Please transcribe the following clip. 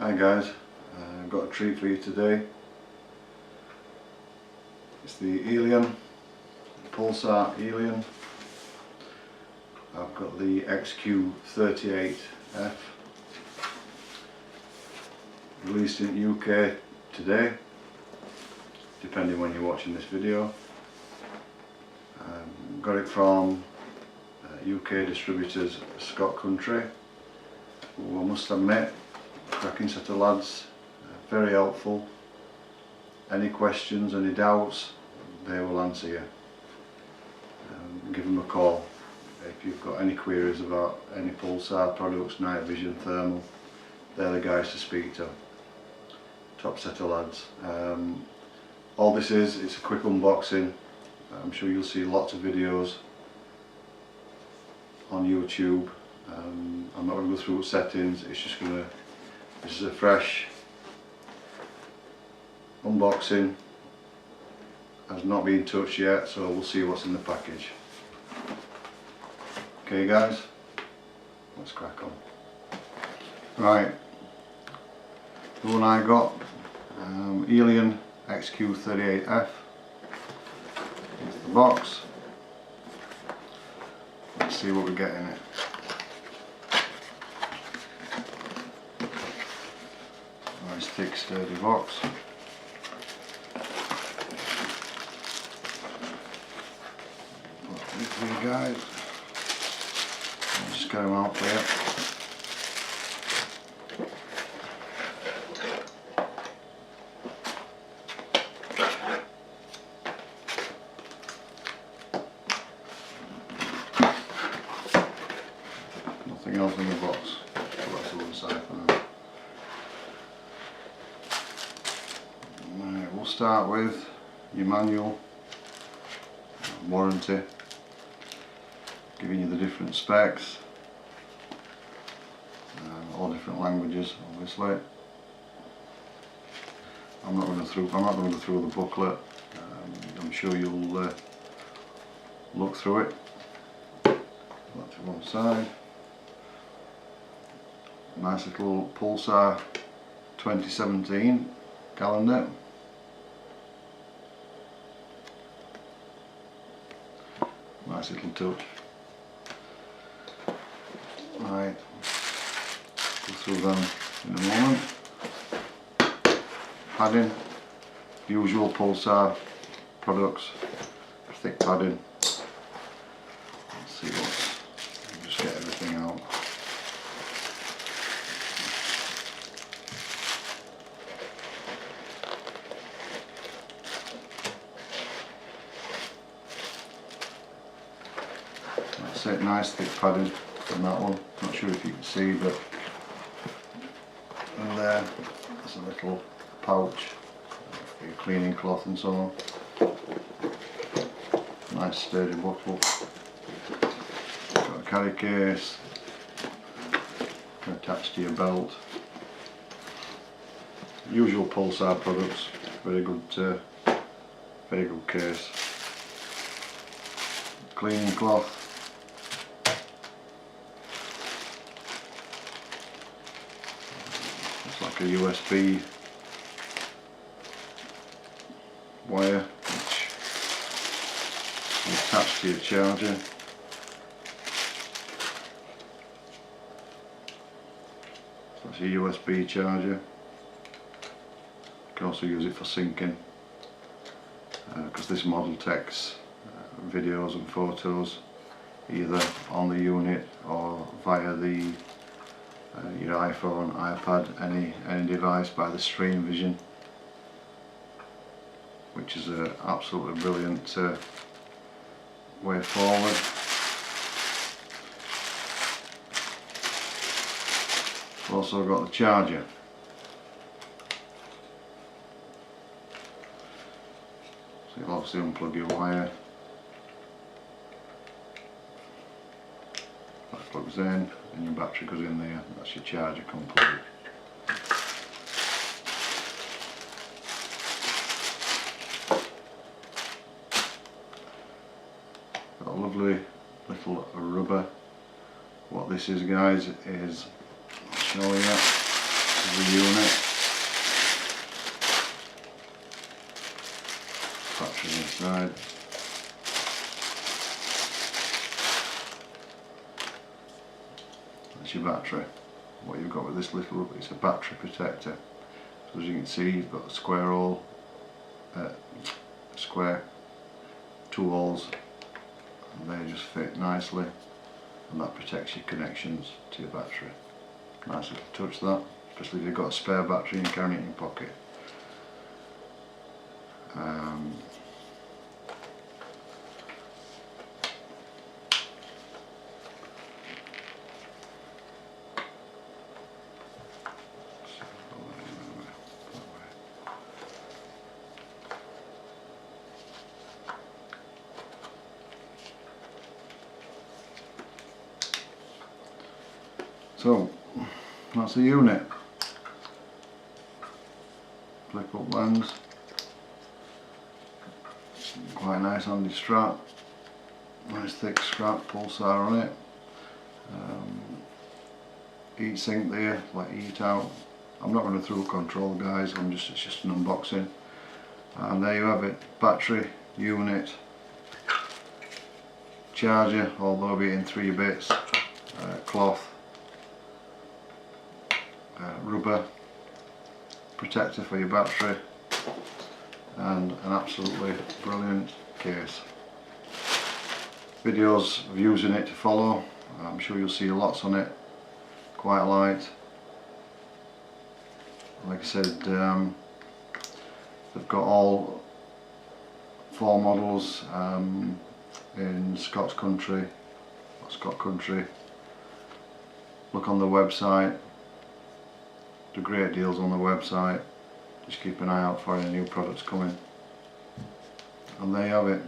Hi guys, I've got a treat for you today. It's the Helion, Pulsar Helion. I've got the XQ38F, released in UK today, depending when you're watching this video. Got it from UK distributors Scottcountry, who I must admit, cracking set of lads, very helpful. Any questions, any doubts, they will answer you. Give them a call if you've got any queries about any Pulsar products, night vision, thermal. They're the guys to speak to. Top set of lads. All this is, it's a quick unboxing. I'm sure you'll see lots of videos on YouTube. I'm not going to go through settings. It's just going to, this is a fresh unboxing, has not been touched yet, so we'll see what's in the package. Okay guys, let's crack on. Right, the one I got, Helion XQ38F. It's the box. Let's see what we get in it. Nice thick sturdy box. Put this for you guys. I'll just get them out for you. Nothing else in the box. So that's the other side for now. Right, we'll start with your manual, warranty, giving you the different specs, all different languages, obviously. I'm not going to go through the booklet. I'm sure you'll look through it. Put that to one side. Nice little Pulsar 2017 calendar. Nice little touch. Right, go through them in a moment. Padding, usual Pulsar products, thick padding. Let's see what's, just get everything out. That's it, nice thick padding on that one. Not sure if you can see, but in there there's a little pouch for your cleaning cloth and so on. Nice sturdy bottle. Got a carry case attached to your belt. Usual Pulsar products. Very good case. Cleaning cloth. It's like a USB wire which is attached to your charger. So that's a USB charger. You can also use it for syncing, because this model takes videos and photos either on the unit or via the your iPhone, iPad, any device by the stream vision, which is an absolutely brilliant way forward. We've also got the charger. So you'll obviously unplug your wire. That plugs in and your battery goes in there. That's your charger complete. Got a lovely little rubber. What this is, guys, is, I'll show you. of the unit. Battery inside. That's your battery. What you've got with this little, it's a battery protector. So as you can see, you've got a square hole, two holes, and they just fit nicely, and that protects your connections to your battery. Nice little touch that, especially if you've got a spare battery and carrying it in your pocket. So that's the unit. Flip up lens, quite a nice handy strap, nice thick scrap Pulsar on it. Heat sink there, let heat out. I'm not going to through control, guys. It's just an unboxing. And there you have it. Battery, unit, charger, although be in 3 bits, cloth, rubber protector for your battery, and an absolutely brilliant case. Videos of using it to follow. I'm sure you'll see lots on it. Quite light. Like I said, they've got all 4 models in Scottcountry. Look on the website. The great deals on the website. Just keep an eye out for any new products coming. And there you have it.